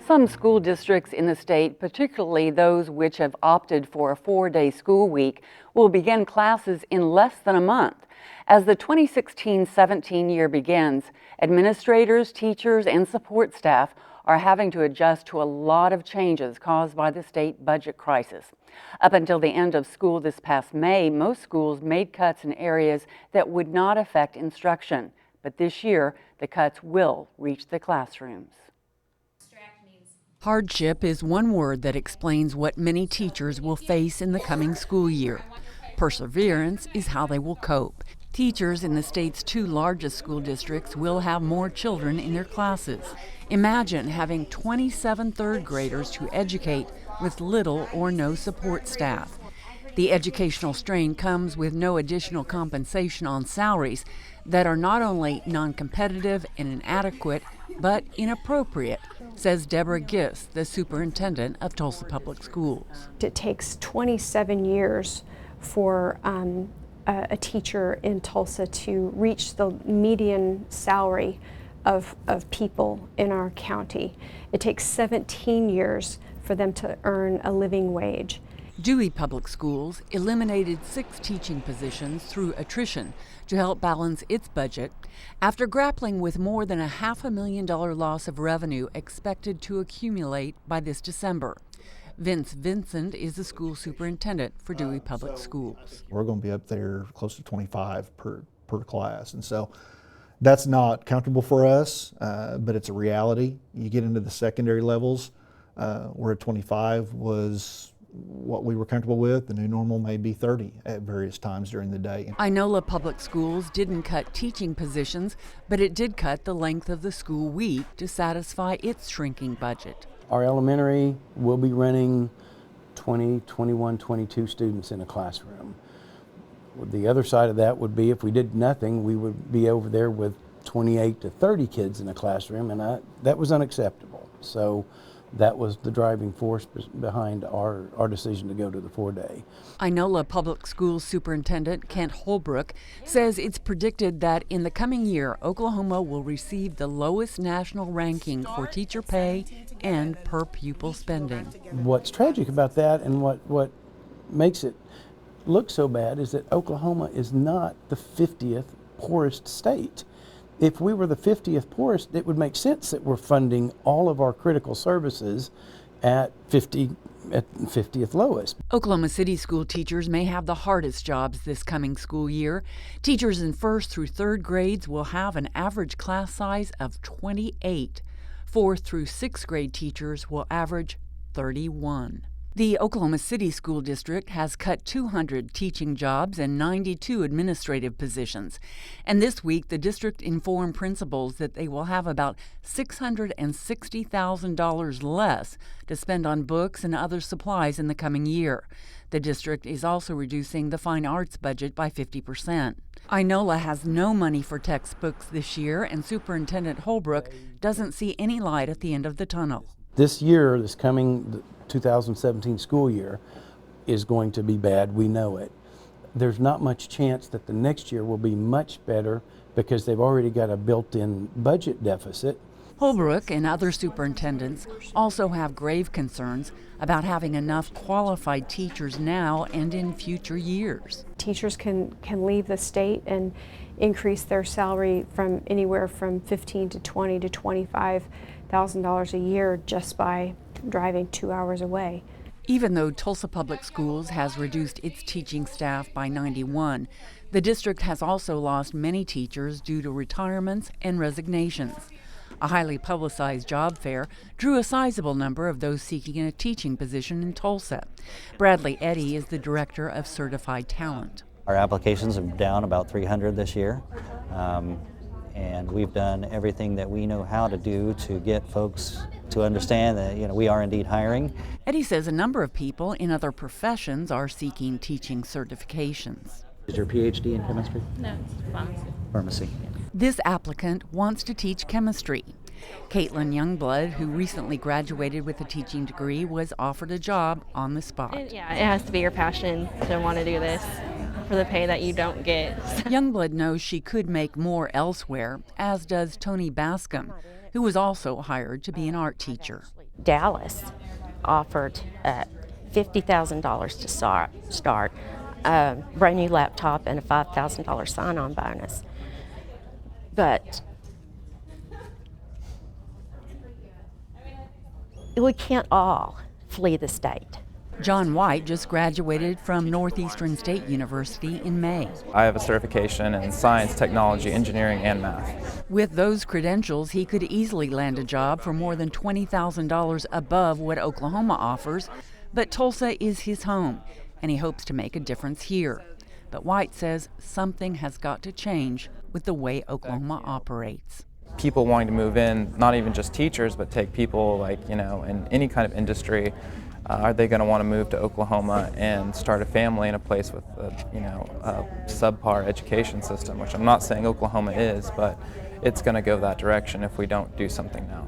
Some school districts in the state, particularly those which have opted for a 4-day school week, will begin classes in less than a month. As the 2016-17 year begins, administrators, teachers, and support staff are having to adjust to a lot of changes caused by the state budget crisis. Up until the end of school this past May, most schools made cuts in areas that would not affect instruction. But this year, the cuts will reach the classrooms. Hardship is one word that explains what many teachers will face in the coming school year. Perseverance is how they will cope. Teachers in the state's 2 largest school districts will have more children in their classes. Imagine having 27 third graders to educate with little or no support staff. The educational strain comes with no additional compensation on salaries that are not only non-competitive and inadequate, but inappropriate, says Deborah Gist, the superintendent of Tulsa Public Schools. It takes 27 years for a teacher in Tulsa to reach the median salary of people in our county. It takes 17 years for them to earn a living wage. Dewey Public Schools eliminated 6 teaching positions through attrition to help balance its budget after grappling with more than a $500,000 loss of revenue expected to accumulate by this December. Vince Vincent is the school superintendent for Dewey Public Schools. We're going to be up there close to 25 per class, and so that's not comfortable for us, but it's a reality. You get into the secondary levels, where 25 was what we were comfortable with. The new normal may be 30 at various times during the day. Inola Public Schools didn't cut teaching positions, but it did cut the length of the school week to satisfy its shrinking budget. Our elementary will be running 20, 21, 22 students in a classroom. The other side of that would be if we did nothing, we would be over there with 28 to 30 kids in a classroom, and that was unacceptable. So that was the driving force behind our decision to go to the 4-day. Inola Public Schools Superintendent Kent Holbrook says it's predicted that in the coming year, Oklahoma will receive the lowest national ranking for teacher pay and per pupil spending. What's tragic about that and what makes it look so bad is that Oklahoma is not the 50th poorest state. If we were the 50th poorest, it would make sense that we're funding all of our critical services at 50th lowest. Oklahoma City school teachers may have the hardest jobs this coming school year. Teachers in 1st through 3rd grades will have an average class size of 28. 4th through 6th grade teachers will average 31. The Oklahoma City School District has cut 200 teaching jobs and 92 administrative positions. And this week, the district informed principals that they will have about $660,000 less to spend on books and other supplies in the coming year. The district is also reducing the fine arts budget by 50%. Inola has no money for textbooks this year, and Superintendent Holbrook doesn't see any light at the end of the tunnel. This year, this coming 2017 school year, is going to be bad. We know it. There's not much chance that the next year will be much better because they've already got a built-in budget deficit. Holbrook and other superintendents also have grave concerns about having enough qualified teachers now and in future years. Teachers can leave the state and increase their salary from anywhere from $15,000 to $20,000 to $25,000 a year just by driving 2 hours away. Even though Tulsa Public Schools has reduced its teaching staff by 91, the district has also lost many teachers due to retirements and resignations. A highly publicized job fair drew a sizable number of those seeking a teaching position in Tulsa. Bradley Eddy is the director of Certified Talent. Our applications are down about 300 this year, and we've done everything that we know how to do to get folks to understand that we are indeed hiring. Eddy says a number of people in other professions are seeking teaching certifications. Is your PhD in chemistry? No, it's pharmacy. Pharmacy. This applicant wants to teach chemistry. Caitlin Youngblood, who recently graduated with a teaching degree, was offered a job on the spot. It has to be your passion to want to do this for the pay that you don't get. Youngblood knows she could make more elsewhere, as does Tony Bascom, who was also hired to be an art teacher. Dallas offered $50,000 to start, a brand new laptop and a $5,000 sign-on bonus. But we can't all flee the state. John White just graduated from Northeastern State University in May. I have a certification in science, technology, engineering, and math. With those credentials, he could easily land a job for more than $20,000 above what Oklahoma offers, but Tulsa is his home, and he hopes to make a difference here. But White says something has got to change with the way Oklahoma operates. People wanting to move in, not even just teachers, but take people like, in any kind of industry. Are they going to want to move to Oklahoma and start a family in a place with a subpar education system, which I'm not saying Oklahoma is, but it's going to go that direction if we don't do something now.